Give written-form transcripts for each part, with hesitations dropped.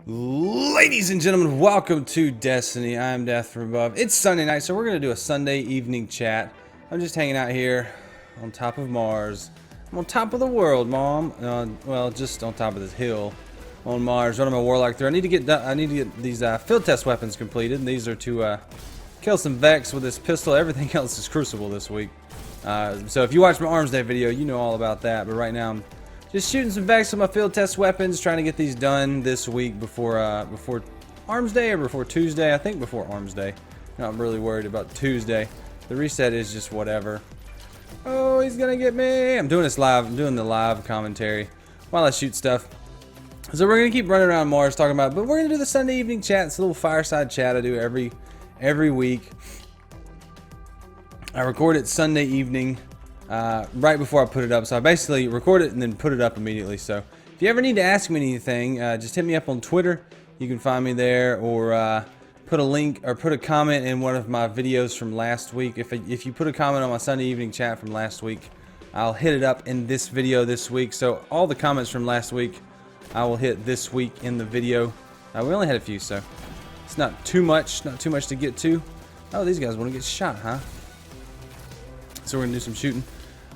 Ladies and gentlemen, welcome to Destiny. I'm Death from Above. It's Sunday night, so we're going to do a Sunday evening chat. I'm just hanging out here on top of Mars. I'm on top of the world, Mom. Well, just on top of this hill on Mars, running my Warlock through. I need to get these field test weapons completed, and these are to kill some Vex with this pistol. Everything else is Crucible this week. So if you watch my Arms Day video, you know all about that. But right now, I'm just shooting some Vex with my field test weapons, trying to get these done this week before Arms Day or before Tuesday. I think before Arms Day. Not really worried about Tuesday. The reset is just whatever. Oh, he's gonna get me! I'm doing this live. I'm doing the live commentary while I shoot stuff. So we're gonna keep running around Mars talking about, but we're gonna do the Sunday evening chat. It's a little fireside chat I do every week. I record it Sunday evening. Right before I put it up. So I basically record it and then put it up immediately. So if you ever need to ask me anything, just hit me up on Twitter. You can find me there, or put a link or put a comment in one of my videos from last week. If you put a comment on my Sunday evening chat from last week, I'll hit it up in this video this week. So all the comments from last week, I will hit this week in the video. We only had a few, so it's not too much to get to. Oh, these guys want to get shot, huh? So we're gonna do some shooting.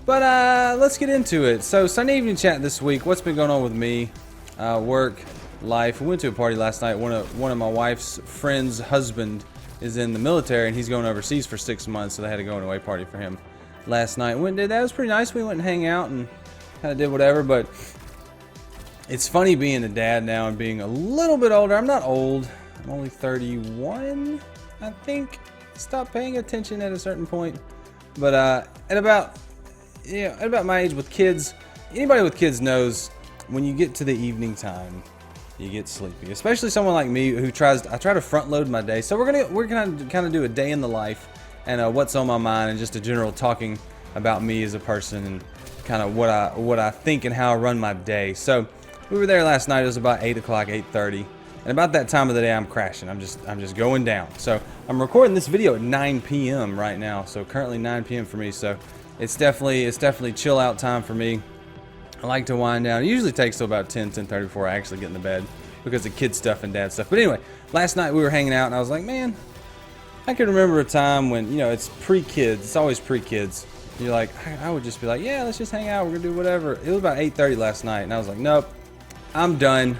But let's get into it. So Sunday evening chat this week. What's been going on with me? Work, life. We went to a party last night. One of my wife's friend's husband is in the military, and he's going overseas for 6 months, so they had to go on an away party for him last night. Went and did that. It was pretty nice. We went and hang out and kind of did whatever. But it's funny being a dad now and being a little bit older. I'm not old. I'm only 31, I think. Stopped paying attention at a certain point. But at about my age with kids, anybody with kids knows when you get to the evening time, you get sleepy. Especially someone like me who I try to front load my day. So we're gonna kind of do a day in the life and what's on my mind and just a general talking about me as a person and kind of what I think and how I run my day. So we were there last night. It was about 8 o'clock, 8:30. And about that time of the day, I'm crashing. I'm just going down. So I'm recording this video at 9 p.m. right now. So currently 9 p.m. for me. So it's definitely chill out time for me. I like to wind down. It usually takes till about 10:30 before I actually get into bed because of kid stuff and dad stuff. But anyway, last night we were hanging out and I was like, man, I can remember a time when, it's pre-kids. It's always pre-kids. You're like, I would just be like, yeah, let's just hang out. We're gonna do whatever. It was about 8:30 last night and I was like, nope, I'm done.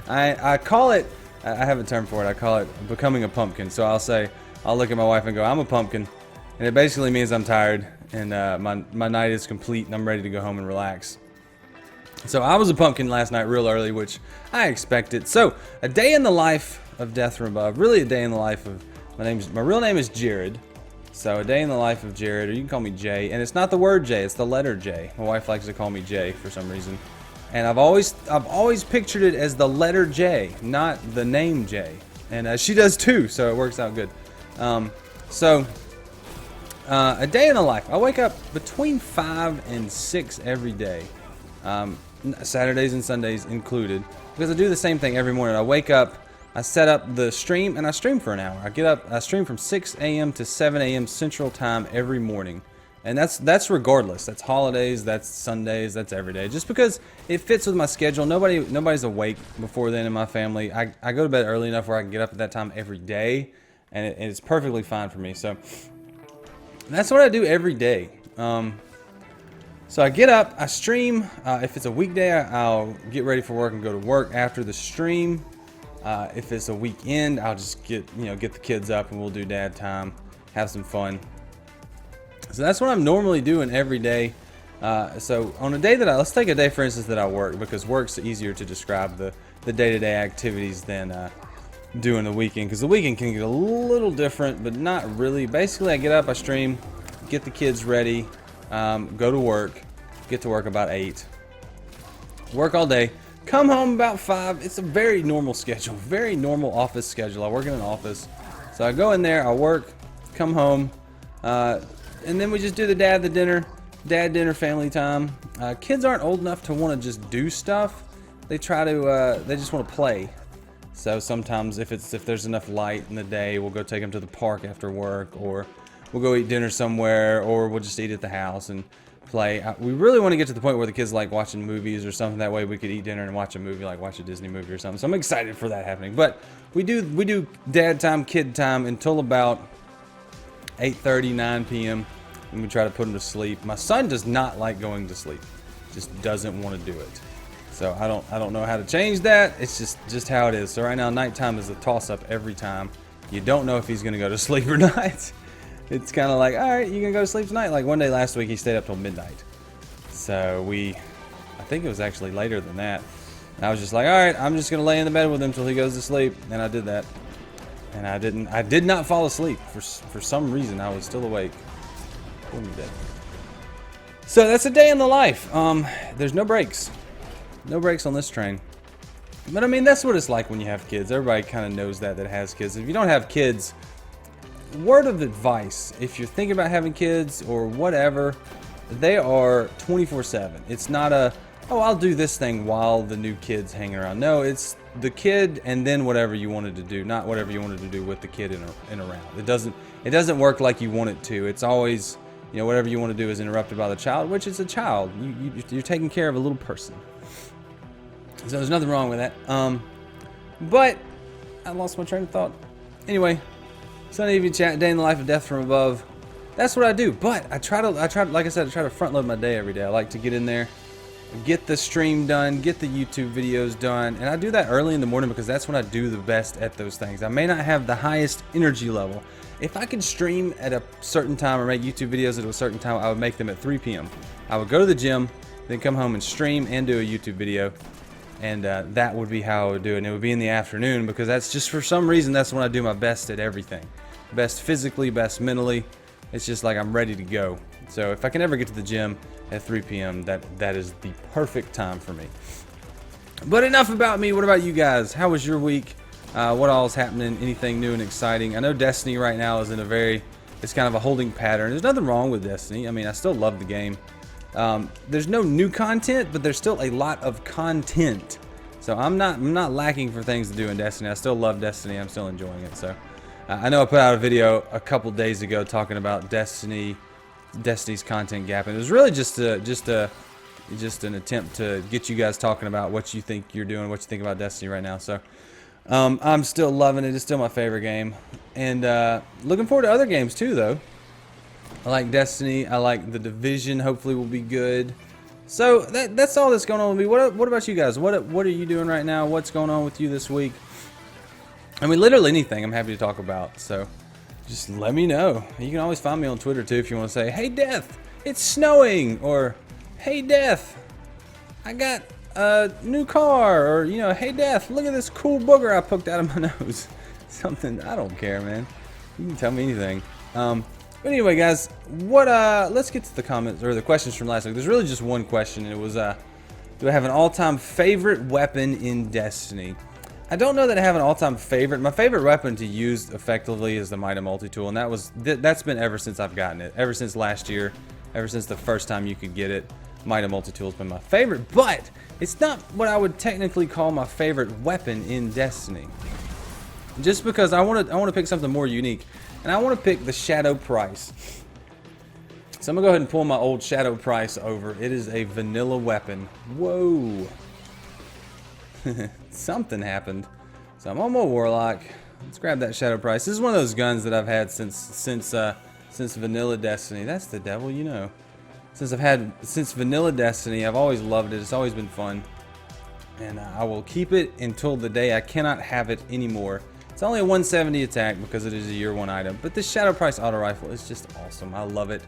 I call it, I have a term for it. I call it becoming a pumpkin. So I'll look at my wife and go, I'm a pumpkin. And it basically means I'm tired and my night is complete and I'm ready to go home and relax. So I was a pumpkin last night real early, which I expected. So a day in the life of Death from Above, really a day in the life of, my real name is Jared. So a day in the life of Jared, or you can call me Jay. And it's not the word J, it's the letter J. My wife likes to call me Jay for some reason. And I've always pictured it as the letter J, not the name J. And she does too, so it works out good. A day in the life. I wake up between 5 and 6 every day. Saturdays and Sundays included. Because I do the same thing every morning. I wake up, I set up the stream, and I stream for an hour. I stream from 6 a.m. to 7 a.m. Central Time every morning. And that's regardless. That's holidays, that's Sundays, that's every day. Just because it fits with my schedule. Nobody's awake before then in my family. I go to bed early enough where I can get up at that time every day, and it's perfectly fine for me. So that's what I do every day. So I get up, I stream. If it's a weekday, I'll get ready for work and go to work after the stream. If it's a weekend, I'll just get the kids up and we'll do dad time, have some fun. So that's what I'm normally doing every day. So on a day let's take a day for instance that I work, because work's easier to describe the day-to-day activities than doing the weekend, because the weekend can get a little different, but not really. Basically, I get up, I stream, get the kids ready, go to work, get to work about 8, work all day, come home about 5. It's a very normal schedule, very normal office schedule. I work in an office, so I go in there, I work, come home, and then we just do the dad dinner, family time. Kids aren't old enough to want to just do stuff. They just want to play. So sometimes if there's enough light in the day, we'll go take them to the park after work, or we'll go eat dinner somewhere, or we'll just eat at the house. play. We really want to get to the point where the kids like watching movies or something. That way we could eat dinner and watch a movie, like watch a Disney movie or something. So I'm excited for that happening. But we do dad time, kid time until about 8:30, 9 p.m. and we try to put him to sleep. My son does not like going to sleep. Just doesn't want to do it. So I don't know how to change that. It's just how it is. So right now nighttime is a toss-up every time. You don't know if he's gonna go to sleep or not. It's kind of like, all right, you gonna go to sleep tonight? Like one day last week he stayed up till midnight. So I think it was actually later than that. And I was just like, all right, I'm just gonna lay in the bed with him till he goes to sleep. And I did that. And I did not fall asleep. For some reason I was still awake. So that's a day in the life. There's no breaks. No breaks on this train. But I mean, that's what it's like when you have kids. Everybody kind of knows that has kids. If you don't have kids, word of advice, if you're thinking about having kids or whatever, they are 24/7. It's not a, oh, I'll do this thing while the new kid's hanging around. No, it's the kid and then whatever you wanted to do, not whatever you wanted to do with the kid in around. It doesn't work like you want it to. It's always, you know, whatever you want to do is interrupted by the child, which is a child. You're taking care of a little person. So there's nothing wrong with that. But I lost my train of thought. Anyway, Sunday evening chat, day in the life of death from above. That's what I do. But I try to, like I said, I try to front load my day every day. I like to get in there, get the stream done, get the YouTube videos done, and I do that early in the morning because that's when I do the best at those things. I may not have the highest energy level. If I could stream at a certain time or make YouTube videos at a certain time, I would make them at 3 p.m. I would go to the gym, then come home and stream and do a YouTube video. And that would be how I would do it. And it would be in the afternoon because that's just, for some reason, that's when I do my best at everything. Best physically, best mentally. It's just like I'm ready to go. So if I can ever get to the gym at 3 p.m., that is the perfect time for me. But enough about me. What about you guys? How was your week? What all is happening? Anything new and exciting? I know Destiny right now is in it's kind of a holding pattern. There's nothing wrong with Destiny. I mean, I still love the game. There's no new content, but there's still a lot of content. So I'm not lacking for things to do in Destiny. I still love Destiny. I'm still enjoying it. So I know I put out a video a couple days ago talking about Destiny's content gap, and it was really just an attempt to get you guys talking about what you think you're doing, what you think about Destiny right now. So I'm still loving it. It's still my favorite game, and looking forward to other games too, though. I like Destiny. I like The Division. Hopefully will be good. So that's all that's going on with me. What about you guys? What are you doing right now? What's going on with you this week? I mean, literally anything I'm happy to talk about. So just let me know. You can always find me on Twitter too if you want to say, hey Death, it's snowing, or hey Death, I got a new car, or you know, hey Death, look at this cool booger I poked out of my nose. Something, I don't care, man. You can tell me anything. But anyway, guys, let's get to the comments or the questions from last week. There's really just one question, and it was, do I have an all-time favorite weapon in Destiny? I don't know that I have an all-time favorite. My favorite weapon to use effectively is the Mighty Multi-Tool, and that's been ever since I've gotten it. Ever since last year, ever since the first time you could get it, Mighty Multi-Tool has been my favorite. But it's not what I would technically call my favorite weapon in Destiny. Just because I want to pick something more unique. And I want to pick the Shadow Price. So I'm going to go ahead and pull my old Shadow Price over. It is a vanilla weapon. Whoa. Something happened. So I'm on my Warlock. Let's grab that Shadow Price. This is one of those guns that I've had since vanilla Destiny. That's the devil, you know. Since vanilla Destiny, I've always loved it. It's always been fun. And I will keep it until the day I cannot have it anymore. It's only a 170 attack because it is a year 1 item, but this Shadow Price auto rifle is just awesome. I love it.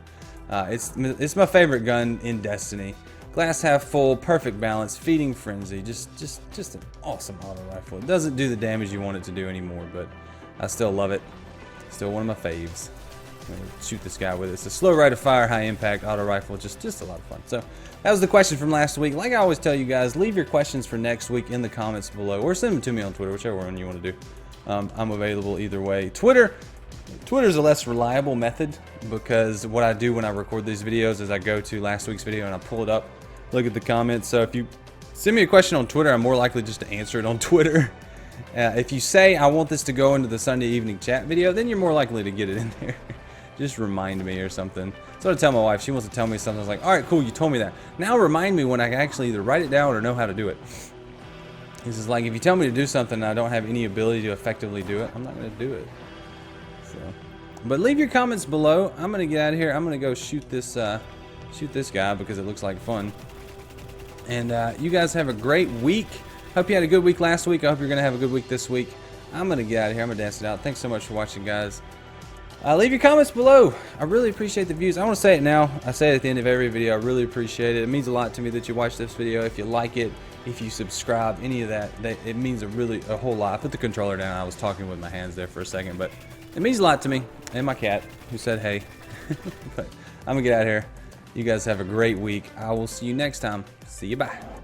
It's my favorite gun in Destiny. Glass half full, perfect balance, feeding frenzy. Just an awesome auto rifle. It doesn't do the damage you want it to do anymore, but I still love it. Still one of my faves. I'm gonna shoot this guy with it. It's a slow rate of fire, high impact auto rifle. Just a lot of fun. So that was the question from last week. Like I always tell you guys, leave your questions for next week in the comments below, or send them to me on Twitter, whichever one you want to do. I'm available either way. Twitter's a less reliable method because what I do when I record these videos is I go to last week's video and I pull it up, look at the comments. So if you send me a question on Twitter, I'm more likely just to answer it on Twitter. If you say I want this to go into the Sunday evening chat video, then you're more likely to get it in there. just remind me or something. So I tell my wife, she wants to tell me something. I was like, all right, cool, you told me that. Now remind me when I can actually either write it down or know how to do it. This is like, if you tell me to do something and I don't have any ability to effectively do it, I'm not going to do it. So, but leave your comments below. I'm going to get out of here. I'm going to go shoot this guy because it looks like fun. And you guys have a great week. Hope you had a good week last week. I hope you're going to have a good week this week. I'm going to get out of here. I'm going to dance it out. Thanks so much for watching, guys. Leave your comments below. I really appreciate the views. I want to say it now. I say it at the end of every video. I really appreciate it. It means a lot to me that you watch this video. If you like it, if you subscribe, any of that, it means a whole lot. I put the controller down. I was talking with my hands there for a second, but it means a lot to me. And my cat, who said hey. But I'm going to get out of here. You guys have a great week. I will see you next time. See you. Bye.